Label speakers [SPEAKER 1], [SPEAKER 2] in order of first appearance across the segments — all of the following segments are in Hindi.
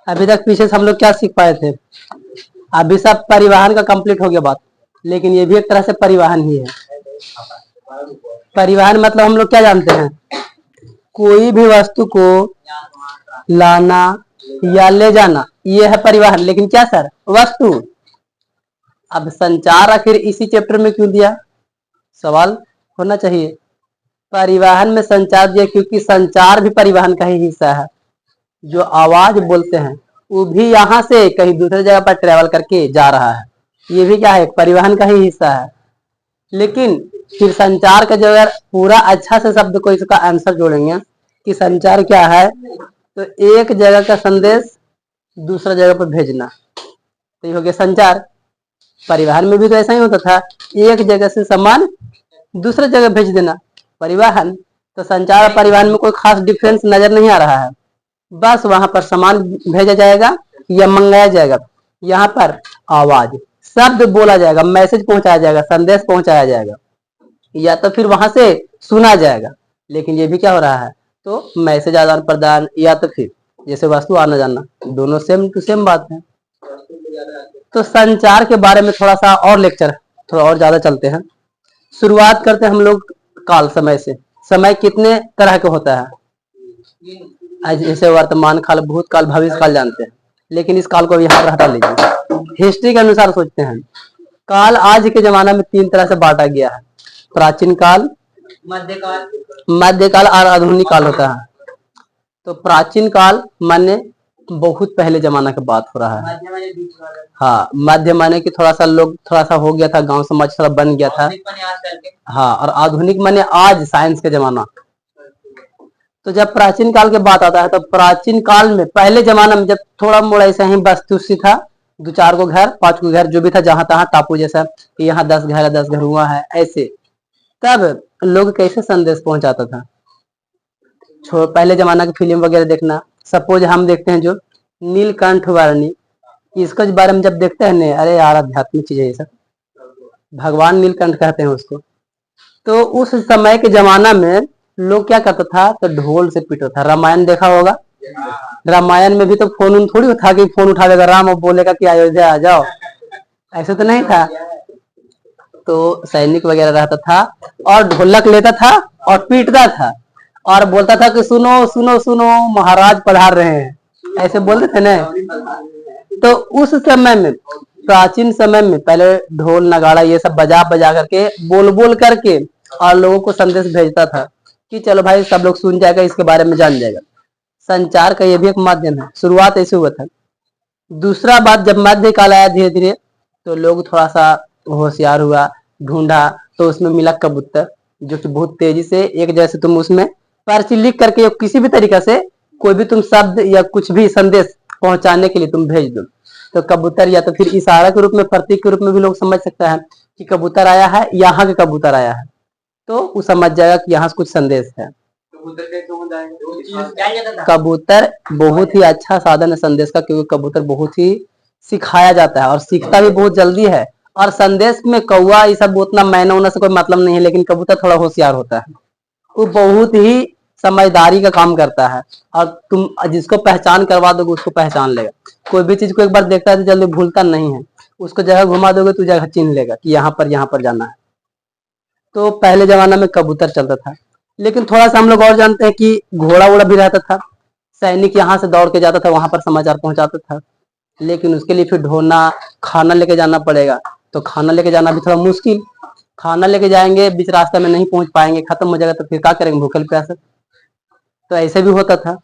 [SPEAKER 1] अभी तक पीछे से हम लोग क्या सीख पाए थे? अभी सब परिवहन का कंप्लीट हो गया बात, लेकिन ये भी एक तरह से परिवहन ही है। परिवहन मतलब हम लोग क्या जानते हैं? कोई भी वस्तु को लाना या ले जाना, ये है परिवहन। लेकिन क्या सर? वस्तु। अब संचार आखिर इसी चैप्टर में क्यों दिया? सवाल होना चाहिए। परिवहन में संचार दिया क्योंकि संचार भी परिवहन का ही हिस्सा है। जो आवाज बोलते हैं वो भी यहाँ से कहीं दूसरी जगह पर ट्रेवल करके जा रहा है, ये भी क्या है? परिवहन का ही हिस्सा है। लेकिन फिर संचार का जो अगर पूरा अच्छा से शब्द को इसका आंसर जोड़ेंगे कि संचार क्या है, तो एक जगह का संदेश दूसरा जगह पर भेजना, तो ये हो गया संचार। परिवहन में भी तो ऐसा ही होता था, एक जगह से सामान दूसरे जगह भेज देना, परिवहन। तो संचार और परिवहन में कोई खास डिफरेंस नजर नहीं आ रहा है। बस वहां पर सामान भेजा जाएगा या मंगाया जाएगा, यहाँ पर आवाज, शब्द बोला जाएगा, मैसेज पहुंचाया जाएगा, संदेश पहुंचाया जाएगा, या तो फिर वहां से सुना जाएगा। लेकिन ये भी क्या हो रहा है? तो मैसेज आदान प्रदान या तो फिर जैसे वस्तु आना जाना, दोनों सेम टू सेम बात है। तो संचार के बारे में थोड़ा सा और लेक्चर, थोड़ा और ज्यादा चलते हैं। शुरुआत करते हैं हम लोग काल समय से। समय कितने तरह का होता है? जैसे वर्तमान काल, भूतकाल, भविष्य काल जानते हैं, लेकिन इस काल को यहाँ पर हटा लीजिए। हिस्ट्री के अनुसार सोचते हैं। काल आज के जमाना में तीन तरह से बांटा गया है। प्राचीन काल, मध्यकाल और आधुनिक काल होता है। तो प्राचीन काल माने बहुत पहले जमाना की बात हो रहा है। हाँ, मध्य माने कि थोड़ा सा लोग, थोड़ा सा हो गया था, गांव समाज थोड़ा बन गया था। हाँ, और आधुनिक माने आज साइंस के जमाना। तो जब प्राचीन काल की बात आता है तो प्राचीन काल में, पहले जमाना में, जब थोड़ा मोड़ा ऐसा ही बस्तु सी था, 2-4 को घर, 5 को घर, जो भी था, जहां तहां टापू जैसा, यहाँ 10 घर है, 10 घर हुआ है, ऐसे। तब लोग कैसे संदेश पहुंचाता था? पहले जमाना की फिल्म वगैरह देखना, सपोज हम देखते हैं जो नीलकंठ वारणी, इसके बारे में जब देखते हैं ना, अरे यार आध्यात्मिक चीज है ये सब, भगवान नीलकंठ कहते हैं उसको। तो उस समय के जमाना में लोग क्या करता था? तो ढोल से पीटता था। रामायण देखा होगा, रामायण में भी तो फोन थोड़ी था कि फोन उठाएगा राम और बोलेगा कि अयोध्या आ जाओ, ऐसे तो नहीं था। तो सैनिक वगैरह रहता था और ढोलक लेता था और पीटता था और बोलता था कि सुनो सुनो सुनो, महाराज पधार रहे हैं, ऐसे बोलते थे ना। तो उस समय में, प्राचीन समय में, पहले ढोल नगाड़ा ये सब बजा बजा करके, बोल बोल करके, और लोगों को संदेश भेजता था कि चलो भाई सब लोग सुन जाएगा, इसके बारे में जान जाएगा। संचार का ये भी एक माध्यम है। शुरुआत ऐसे हुआ था। दूसरा बात, जब मध्यकाल आया धीरे धीरे, तो लोग थोड़ा सा होशियार हुआ, ढूंढा, तो उसमें मिला कबूतर, जो कि बहुत तेजी से एक जैसे तुम उसमें पर्ची लिख करके किसी भी तरीका से कोई भी तुम शब्द या कुछ भी संदेश पहुंचाने के लिए तुम भेज दो। तो कबूतर, या तो फिर इशारा के रूप में, प्रतीक के रूप में भी लोग समझ सकता है कि कबूतर आया है, यहाँ के कबूतर आया है, तो वो समझ जाएगा कि यहाँ से कुछ संदेश है। कबूतर बहुत ही अच्छा साधन है संदेश का, क्योंकि कबूतर बहुत ही सिखाया जाता है और सीखता भी बहुत जल्दी है। और संदेश में कौवा ये सब उतना मैना उना से कोई मतलब नहीं है, लेकिन कबूतर थोड़ा होशियार होता है, वो बहुत ही समझदारी का काम करता है। और तुम जिसको पहचान करवा दोगे उसको पहचान लेगा। कोई भी चीज को एक बार देखता है तो जल्दी भूलता नहीं है, उसको जगह घुमा दोगे तो जगह चिन्ह लेगा कि यहाँ पर जाना है। तो पहले जमाना में कबूतर चलता था। लेकिन थोड़ा सा हम लोग और जानते हैं कि घोड़ा वोड़ा भी रहता था। सैनिक यहाँ से दौड़ के जाता था, वहां पर समाचार पहुंचाता था। लेकिन उसके लिए फिर ढोना, खाना लेके जाना पड़ेगा। तो खाना लेके जाना भी थोड़ा मुश्किल, खाना लेके जाएंगे, बीच रास्ते में नहीं पहुंच पाएंगे, खत्म हो जाएगा, तो फिर क्या करेंगे? भूखे प्यासे। तो ऐसे भी होता था।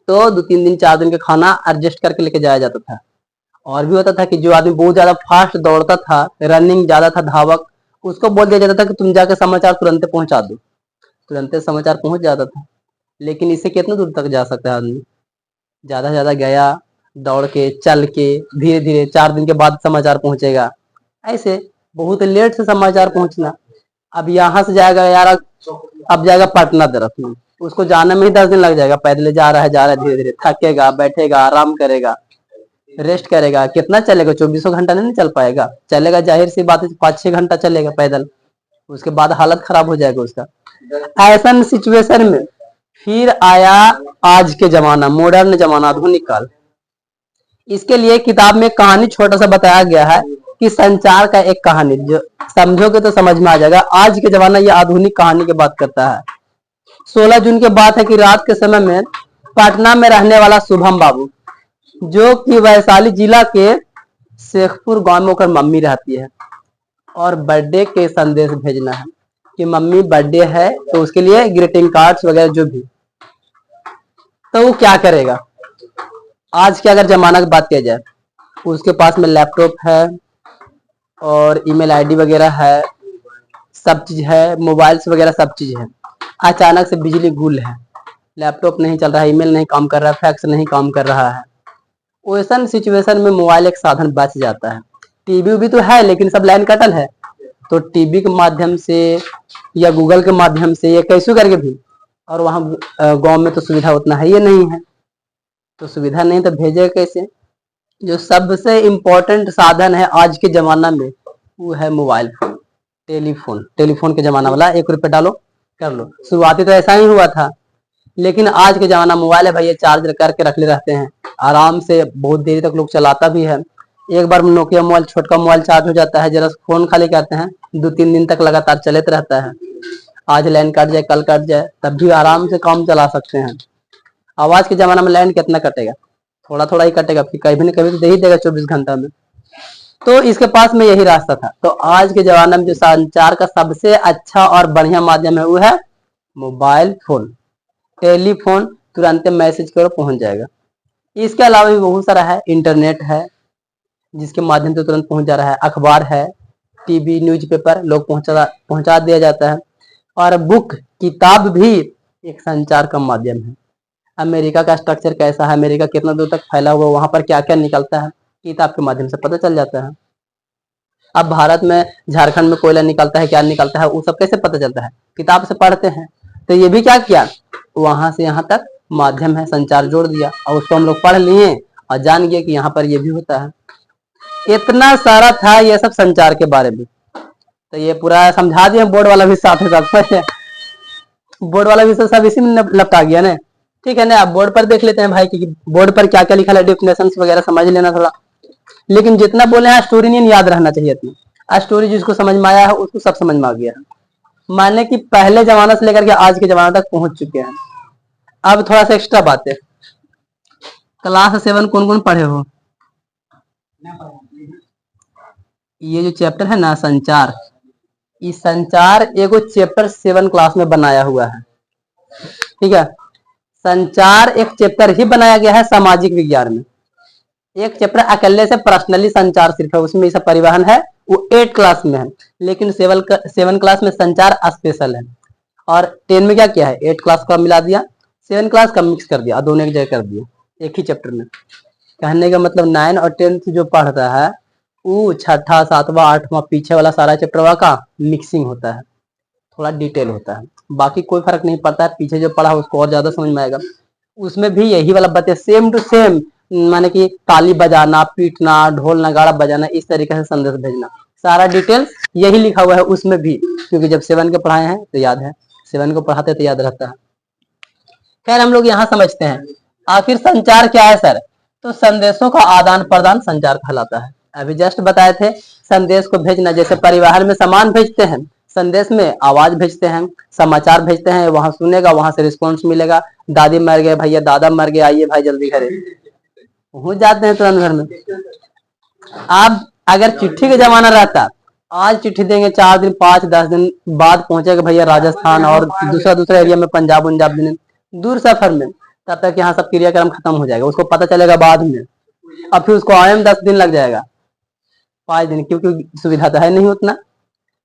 [SPEAKER 1] तो 2-3 दिन 4 दिन का खाना एडजस्ट करके लेके जाया जाता था। और भी होता था कि जो आदमी बहुत ज्यादा फास्ट दौड़ता था, रनिंग ज्यादा था, धावक, उसको बोल दिया जाता था कि तुम जाके समाचार तुरंत पहुंचा दो। तुरंत समाचार पहुंच जाता था। लेकिन इससे कितना दूर तक जा सकता है आदमी? ज्यादा से ज्यादा गया, दौड़ के, चल के, धीरे धीरे, 4 दिन के बाद समाचार पहुंचेगा। ऐसे बहुत लेट से समाचार पहुंचना। अब यहाँ से जाएगा यार, अब जाएगा पटना तरफ में, उसको जाने में ही 10 दिन लग जाएगा। पैदल जा रहा है, धीरे धीरे थकेगा, बैठेगा, आराम करेगा, रेस्ट करेगा। कितना चलेगा? 24 घंटा नहीं चल पाएगा। चलेगा, जाहिर सी बात है, 5-6 घंटा चलेगा पैदल, उसके बाद हालत खराब हो जाएगा उसका। ऐसा सिचुएशन में फिर आया आज के जमाना, मॉडर्न जमाना, आधुनिक काल। इसके लिए किताब में कहानी छोटा सा बताया गया है कि संचार का एक कहानी, जो समझोगे तो समझ में आ जाएगा। आज के जमाना ये आधुनिक कहानी की बात करता है। 16 जून की बात है कि रात के समय में पटना में रहने वाला शुभम बाबू, जो कि वैशाली जिला के शेखपुर गांव में होकर मम्मी रहती है, और बर्थडे के संदेश भेजना है कि मम्मी बर्थडे है, तो उसके लिए ग्रीटिंग कार्ड्स वगैरह जो भी, तो वो क्या करेगा। आज के अगर जमाना की बात किया जाए, उसके पास में लैपटॉप है और ईमेल आईडी वगैरह है, सब चीज है, मोबाइल्स वगैरह सब चीज है। अचानक से बिजली गुल है, लैपटॉप नहीं चल रहा है, ईमेल नहीं काम कर रहा है, फैक्स नहीं काम कर रहा है। वैसन सिचुएशन में मोबाइल एक साधन बच जाता है। टीवी भी तो है लेकिन सब लाइन कटल है, तो टीवी के माध्यम से या गूगल के माध्यम से या कैसे करके भी, और वहाँ गांव में तो सुविधा उतना है ये नहीं है, तो सुविधा नहीं तो भेजे कैसे। जो सबसे इम्पोर्टेंट साधन है आज के जमाना में वो है मोबाइल फोन, टेलीफोन के जमाना वाला, 1 रुपये डालो कर लो। शुरुआती तो ऐसा ही हुआ था, लेकिन आज के जमाना मोबाइल है भैया, चार्ज करके रख ले रहते हैं आराम से, बहुत देर तक लोग चलाता भी है। एक बार नोकिया मोबाइल, छोटका मोबाइल चार्ज हो जाता है, जरा फोन खाली करते हैं, 2-3 दिन तक लगातार चलते रहता है। आज लाइन कट जाए, कल कट जाए, तब भी आराम से काम चला सकते हैं। आवाज के जमाना में लाइन कितना कटेगा, थोड़ा थोड़ा ही कटेगा, फिर कभी न कभी तो दे ही देगा 24 घंटा में। तो इसके पास में यही रास्ता था। तो आज के जमाने में जो संचार का सबसे अच्छा और बढ़िया माध्यम है वो है मोबाइल फोन, टेलीफोन। तुरंत मैसेज करो पहुंच जाएगा। इसके अलावा भी बहुत सारा है, इंटरनेट है जिसके माध्यम से तुरंत पहुंच जा रहा है, अखबार है, टीवी न्यूज़पेपर लोग पहुंचा दिया जाता है, और बुक किताब भी एक संचार का माध्यम है। अमेरिका का स्ट्रक्चर कैसा है, अमेरिका कितना दूर तक फैला हुआ, वहां पर क्या क्या निकलता है, किताब के माध्यम से पता चल जाता है। अब भारत में झारखंड में कोयला निकलता है, क्या निकलता है, वो सब कैसे पता चलता है, किताब से पढ़ते हैं। तो ये भी क्या किया, वहां से यहाँ तक माध्यम है, संचार जोड़ दिया, और उसको हम लोग पढ़ लिए और जान गए कि यहाँ पर ये भी होता है। इतना सारा था ये सब संचार के बारे में, तो ये पूरा समझा दिया। बोर्ड वाला भी साथ है, बोर्ड वाला भी सब इसी में लपटा गया ना। ठीक है ना, आप बोर्ड पर देख लेते हैं भाई कि बोर्ड पर क्या क्या लिखा है, डेफिनेशन वगैरह समझ लेना थोड़ा। लेकिन जितना बोले हैं स्टोरी नहीं याद रहना चाहिए इतना। स्टोरी जिसको समझ में आया है उसको सब समझ में आ गया है, माने कि पहले जमाना से लेकर के आज के जमाना तक पहुंच चुके हैं। अब थोड़ा सा एक्स्ट्रा बात है, क्लास 7 कौन कौन पढ़े हो? ये जो चैप्टर है ना संचार, इस संचार एगो चैप्टर 7 क्लास में बनाया हुआ है। ठीक है, संचार एक चैप्टर ही बनाया गया है सामाजिक विज्ञान में। एक चैप्टर अकेले से पर्सनली संचार सिर्फ है, उसमें सब परिवहन है, वो 8 क्लास में है। लेकिन 7 क्लास में संचार स्पेशल है। और 10 में क्या किया है, 8 क्लास का मिला दिया, 7 क्लास का मिक्स कर दिया, दोनों एक जगह कर दिया एक ही चैप्टर में। कहने का मतलब 9 और 10 जो पढ़ता है वो 6ठा 7वां 8वां पीछे वाला सारा चैप्टर का मिक्सिंग होता है, थोड़ा डिटेल होता है। बाकी कोई फर्क नहीं पड़ता है, पीछे जो पढ़ा उसको और ज्यादा समझ में आएगा। उसमें भी यही वाला बात है, सेम टू सेम, माने कि ताली बजाना, पीटना, ढोल नगाड़ा बजाना, इस तरीके से संदेश भेजना, सारा डिटेल यही लिखा हुआ है उसमें भी। क्योंकि जब 7 के पढ़ाए हैं तो याद है, 7 को पढ़ाते तो याद रहता है। खैर हम लोग यहाँ समझते हैं आखिर संचार क्या है सर, तो संदेशों का आदान प्रदान संचार कहलाता है। अभी जस्ट बताए थे संदेश को भेजना, जैसे परिवहन में सामान भेजते हैं, संदेश में आवाज भेजते हैं, समाचार भेजते हैं, वहां सुनेगा, वहां से रिस्पॉन्स मिलेगा, दादी मर गए भैया, दादा मर गए, आइए भाई जल्दी घरे पहुंच जाते हैं तुरंत घर में। अब अगर चिट्ठी का जमाना रहता, आज चिट्ठी देंगे 4 दिन 5-10 दिन बाद पहुंचेगा भैया राजस्थान और दूसरा एरिया में, पंजाब में, दूर सफर में, तब तक यहाँ सब क्रियाक्रम खत्म हो जाएगा, उसको पता चलेगा बाद में। अब फिर उसको आए में 10 दिन लग जाएगा, 5 दिन, क्योंकि सुविधा तो है नहीं उतना।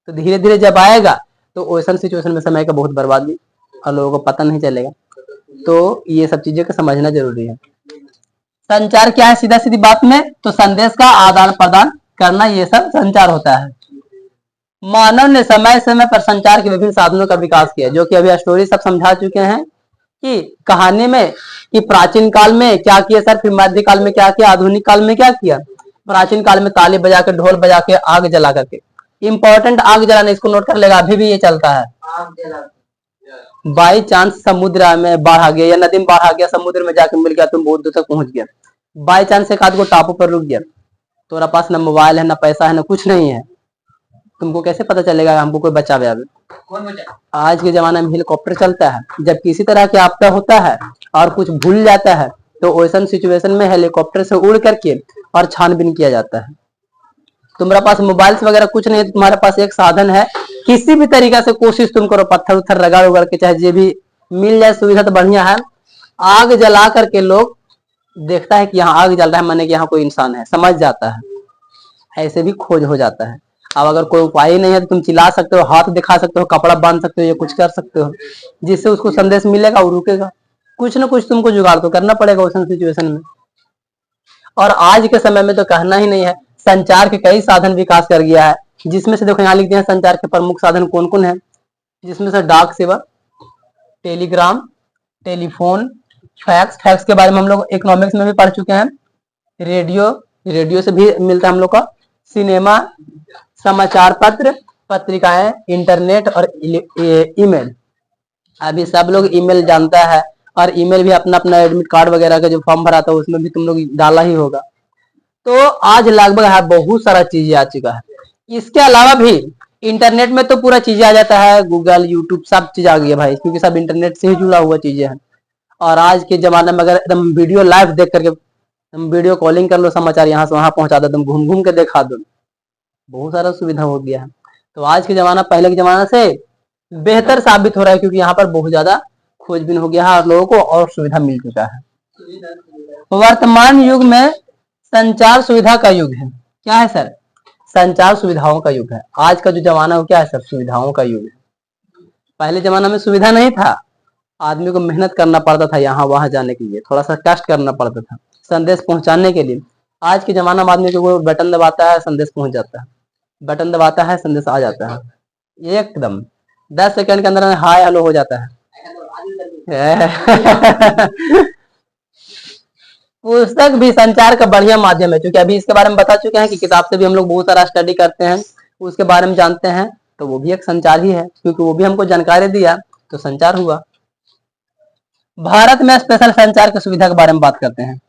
[SPEAKER 1] तो धीरे धीरे जब आएगा तो ओसन सिचुएशन में समय का बहुत बर्बादी और लोगों को पता नहीं चलेगा। तो ये सब चीजें को समझना जरूरी है। संचार क्या है, सीधा सीधी बात में तो संदेश का आदान प्रदान करना, ये सब संचार होता है। मानव ने समय समय पर संचार के विभिन्न साधनों का विकास किया, जो कि अभी स्टोरी सब समझा चुके हैं कि कहानी में, कि प्राचीन काल में क्या किया सर, फिर मध्य काल में क्या किया, आधुनिक काल में क्या किया। प्राचीन काल में ताली बजा के, ढोल बजा के, आग जला करके, इंपॉर्टेंट आग जलाना, इसको नोट कर लेगा, अभी भी ये चलता है। बाई चांस समुद्र में बाढ़ आ गया या नदी में बाढ़ आ गया, समुद्र में जाकर मिल गया, तुम बहुत दूर तक पहुंच गया, बाई चांस एक आध को टापू पर रुक गया, तुम्हारा पास ना मोबाइल है, ना पैसा है, ना कुछ नहीं है, तुमको कैसे पता चलेगा हमको कोई बचावे आवे? कौन बचा? आज के जमाने में हेलीकॉप्टर चलता है। जब किसी तरह की आपदा होता है और कुछ भूल जाता है तो वैसन सिचुएशन में हेलीकॉप्टर से उड़ करके और छानबीन किया जाता है। तुम्हारे पास मोबाइल वगैरह कुछ नहीं है, तुम्हारे पास एक साधन है, किसी भी तरीका से कोशिश तुम करो, पत्थर उत्थर रगड़ उगड़ के चाहे जो भी मिल जाए सुविधा तो बढ़िया है। आग जला करके लोग देखता है कि यहाँ आग जल रहा है, माने कि यहाँ कोई इंसान है, समझ जाता है, ऐसे भी खोज हो जाता है। अब अगर कोई उपाय नहीं है तो तुम चिल्ला सकते हो, हाथ दिखा सकते हो, कपड़ा बांध सकते हो, या कुछ कर सकते हो जिससे उसको संदेश मिलेगा, वो रुकेगा। कुछ ना कुछ तुमको जुगाड़ तो करना पड़ेगा उस सिचुएशन में। और आज के समय में तो कहना ही नहीं है, संचार के कई साधन विकास कर गया है, जिसमें से देखो यहाँ लिख दिया है संचार के प्रमुख साधन कौन कौन है, जिसमें से डाक सेवा, टेलीग्राम, टेलीफोन, फैक्स, फैक्स के बारे में हम लोग इकोनॉमिक्स में भी पढ़ चुके हैं, रेडियो, रेडियो से भी मिलता है हम लोग का, सिनेमा, समाचार पत्र, पत्रिकाएं, इंटरनेट और ईमेल। अभी सब लोग ईमेल जानता है, और ईमेल भी अपना अपना एडमिट कार्ड वगैरह का जो फॉर्म भरा था उसमें भी तुम लोग डाला ही होगा। तो आज लगभग है बहुत सारा चीजें आ चुका है। इसके अलावा भी इंटरनेट में तो पूरा चीजें आ जाता है, गूगल, यूट्यूब सब चीज आ गई है भाई, क्योंकि सब इंटरनेट से ही जुड़ा हुआ चीजें हैं। और आज के जमाने में अगर एकदम वीडियो लाइव देख करके तुम वीडियो कॉलिंग कर लो, समाचार यहाँ से वहां पहुंचा दो, तुम घूम घूम के दिखा दो, बहुत सारा सुविधा हो गया है। तो आज के जमाना पहले के जमाना से बेहतर साबित हो रहा है, क्योंकि यहाँ पर बहुत ज्यादा खोजबीन हो गया है और लोगों को और सुविधा मिल चुका है। वर्तमान युग में संचार सुविधा का युग है। क्या है सर? संचार सुविधाओं का युग है। आज का जो जमाना है क्या है सर? सुविधाओं का युग है। पहले जमाना में सुविधा नहीं था, आदमी को मेहनत करना पड़ता था यहाँ वहां जाने के लिए, थोड़ा सा कष्ट करना पड़ता था संदेश पहुंचाने के लिए। आज के जमाना में आदमी को बटन दबाता है, संदेश पहुंच जाता है, बटन दबाता है, संदेश आ जाता है, एकदम 10 सेकंड के अंदर हाय हेलो हो जाता है। पुस्तक भी संचार का बढ़िया माध्यम है, क्योंकि अभी इसके बारे में बता चुके हैं कि किताब से भी हम लोग बहुत सारा स्टडी करते हैं, उसके बारे में जानते हैं, तो वो भी एक संचार ही है, क्योंकि वो भी हमको जानकारी दिया तो संचार हुआ। भारत में स्पेशल संचार की सुविधा के बारे में बात करते हैं।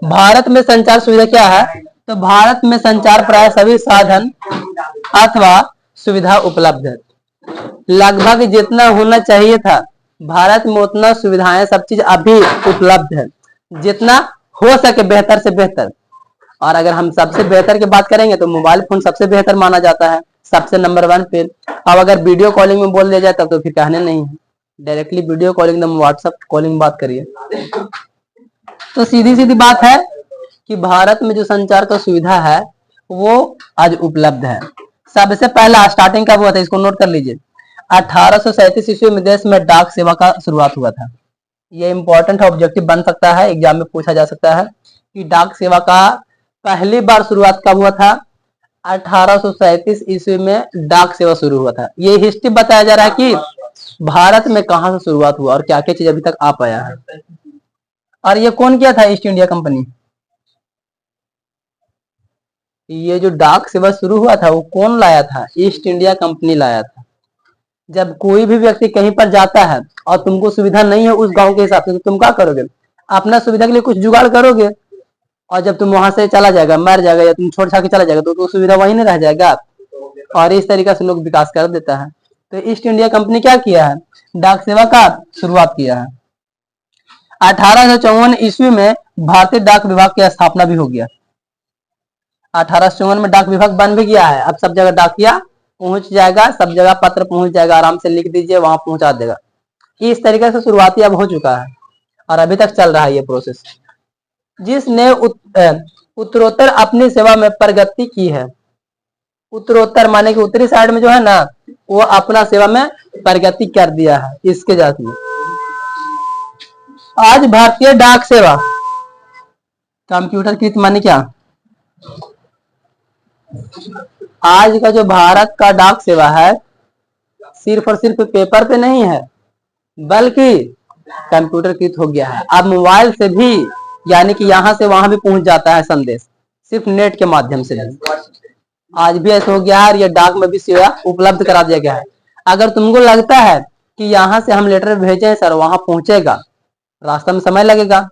[SPEAKER 1] भारत में संचार सुविधा क्या है? तो भारत में संचार प्राय सभी साधन अथवा सुविधा उपलब्ध है। लगभग जितना होना चाहिए था भारत में उतना सुविधाएं सब चीज अभी उपलब्ध है, जितना हो सके बेहतर से बेहतर। और अगर हम सबसे बेहतर की बात करेंगे तो मोबाइल फोन सबसे बेहतर माना जाता है, सबसे नंबर 1 पे। अब अगर वीडियो कॉलिंग में बोल दिया जाए तब तो फिर कहने नहीं है, डायरेक्टली वीडियो कॉलिंग में व्हाट्सएप कॉलिंग बात करिए। तो सीधी सीधी बात है कि भारत में जो संचार का सुविधा है वो आज उपलब्ध है। सबसे पहला स्टार्टिंग कब हुआ था इसको नोट कर लीजिए। 1837 ईस्वी में देश में डाक सेवा का शुरुआत हुआ था। ये इंपॉर्टेंट ऑब्जेक्टिव बन सकता है, एग्जाम में पूछा जा सकता है कि डाक सेवा का पहली बार शुरुआत कब हुआ था? 1837 ईस्वी में डाक सेवा शुरू हुआ था। ये हिस्ट्री बताया जा रहा है कि भारत में कहां से शुरुआत हुआ और क्या क्या चीज अभी तक आ पाया है। और ये कौन किया था? East India company. ये जो डाक सेवा शुरू हुआ था वो कौन लाया था? ईस्ट इंडिया कंपनी लाया था। जब कोई भी व्यक्ति कहीं पर जाता है और तुमको सुविधा नहीं है उस गांव के हिसाब से, तो तुम क्या करोगे? अपना सुविधा के लिए कुछ जुगाड़ करोगे, और जब तुम वहां से चला जाएगा, मर जाएगा या तुम छोड़ छाड़ के चला जाएगा तो सुविधा वहीं नहीं रह जाएगा। और इस तरीके से लोग विकास कर देता है। तो ईस्ट इंडिया कंपनी क्या किया है? डाक सेवा का शुरुआत किया है। 1854 ईस्वी में भारतीय डाक विभाग की स्थापना भी हो गया। 1854 में डाक विभाग बन भी गया है। अब सब जगह डाकिया पहुंच जाएगा, सब जगह पत्र पहुंच जाएगा, आराम से लिख दीजिए वहां पहुंचा देगा। इस तरीके से शुरुआती अब हो चुका है और अभी तक चल रहा है ये प्रोसेस। जिसने उत्तरोत्तर अपनी सेवा में प्रगति की है, उत्तरोत्तर माने कि उत्तरी साइड में जो है ना, वो अपना सेवा में प्रगति कर दिया है। इसके जात में आज भारतीय डाक सेवा कंप्यूटरकृत माने क्या? आज का जो भारत का डाक सेवा है सिर्फ और सिर्फ पेपर पे नहीं है, बल्कि कंप्यूटरकृत हो गया है। अब मोबाइल से भी, यानी कि यहाँ से वहां भी पहुंच जाता है संदेश, सिर्फ नेट के माध्यम से भी। आज भी ऐसा हो गया है, ये डाक में भी सेवा उपलब्ध करा दिया गया है। अगर तुमको लगता है कि यहाँ से हम लेटर भेजे सर वहां पहुंचेगा, रास्ता में समय लगेगा,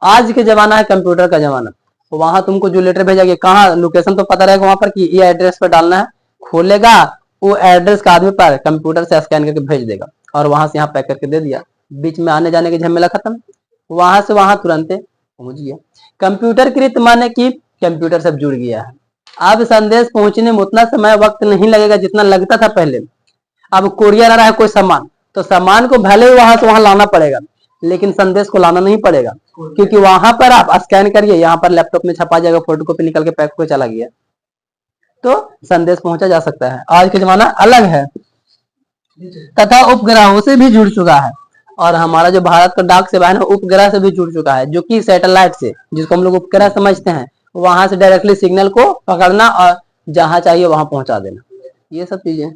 [SPEAKER 1] आज के जमाना है कंप्यूटर का जमाना। वहां तुमको जो लेटर भेजा गया, कहाँ लोकेशन तो पता रहेगा वहां पर कि ये एड्रेस पर डालना है, खोलेगा वो एड्रेस का आदमी पर कंप्यूटर से स्कैन करके भेज देगा और वहां से यहाँ पैक करके दे दिया। बीच में आने जाने की झमेला खत्म, वहां से वहां तुरंत पहुंच गया। कंप्यूटर कृत माने कि कंप्यूटर से जुड़ गया है। अब संदेश पहुंचने में उतना समय वक्त नहीं लगेगा जितना लगता था पहले। अब कोरियर आ रहा है कोई सामान, तो सामान को भले ही वहां से वहां लाना पड़ेगा, लेकिन संदेश को लाना नहीं पड़ेगा, क्योंकि वहां पर आप स्कैन करिए, यहाँ पर लैपटॉप में छपा जाएगा, फोटोकॉपी निकल के पैक हो चला गया, तो संदेश पहुंचा जा सकता है। आज का जमाना अलग है, तथा उपग्रहों से भी जुड़ चुका है। और हमारा जो भारत का डाक सेवा है ना, उपग्रह से भी जुड़ चुका है, जो कि सैटेलाइट से, जिसको हम लोग उपग्रह समझते हैं, वहां से डायरेक्टली सिग्नल को पकड़ना और जहां चाहिए वहां पहुंचा देना, ये सब चीजें।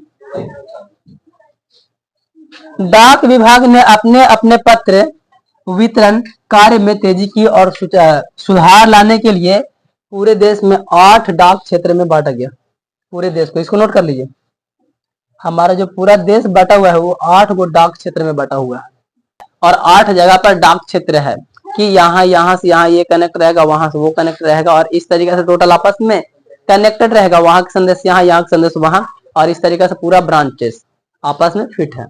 [SPEAKER 1] डाक विभाग ने अपने अपने पत्र वितरण कार्य में तेजी की और सुधार लाने के लिए पूरे देश में 8 डाक क्षेत्र में बांटा गया। पूरे देश को, इसको नोट कर लीजिए, हमारा जो पूरा देश बटा हुआ है वो 8 गो डाक क्षेत्र में बटा हुआ है, और 8 जगह पर डाक क्षेत्र है कि यहाँ से यहाँ ये कनेक्ट रहेगा, वहां से वो कनेक्ट रहेगा, और इस तरीके से टोटल आपस में कनेक्टेड रहेगा। वहां का संदेश यहाँ का संदेश वहां, और इस तरीके से पूरा ब्रांचेस आपस में फिट है।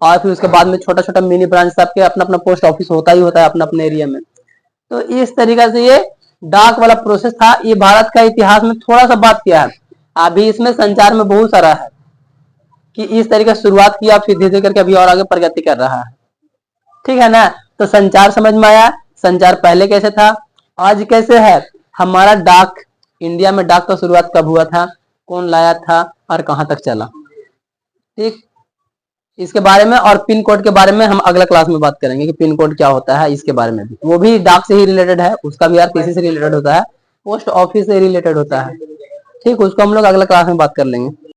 [SPEAKER 1] और फिर उसके बाद में छोटा छोटा मिनी ब्रांच, सबके अपना अपना पोस्ट ऑफिस होता ही होता है अपने अपने एरिया में। तो इस तरीके से ये डाक वाला प्रोसेस था। ये भारत का इतिहास में थोड़ा सा बात किया है, अभी इसमें संचार में बहुत सारा है कि इस तरीके से शुरुआत किया, फिर धीरे धीरे करके अभी और आगे प्रगति कर रहा है। ठीक है ना। तो संचार समझ में आया, संचार पहले कैसे था, आज कैसे है। हमारा डाक, इंडिया में डाक का शुरुआत कब हुआ था, कौन लाया था और कहां तक चला। ठीक, इसके बारे में और पिन कोड के बारे में हम अगला क्लास में बात करेंगे कि पिन कोड क्या होता है, इसके बारे में भी, वो भी डाक से ही रिलेटेड है, उसका भी आरटीसी से रिलेटेड होता है, पोस्ट ऑफिस से रिलेटेड होता है। ठीक, उसको हम लोग अगला क्लास में बात कर लेंगे।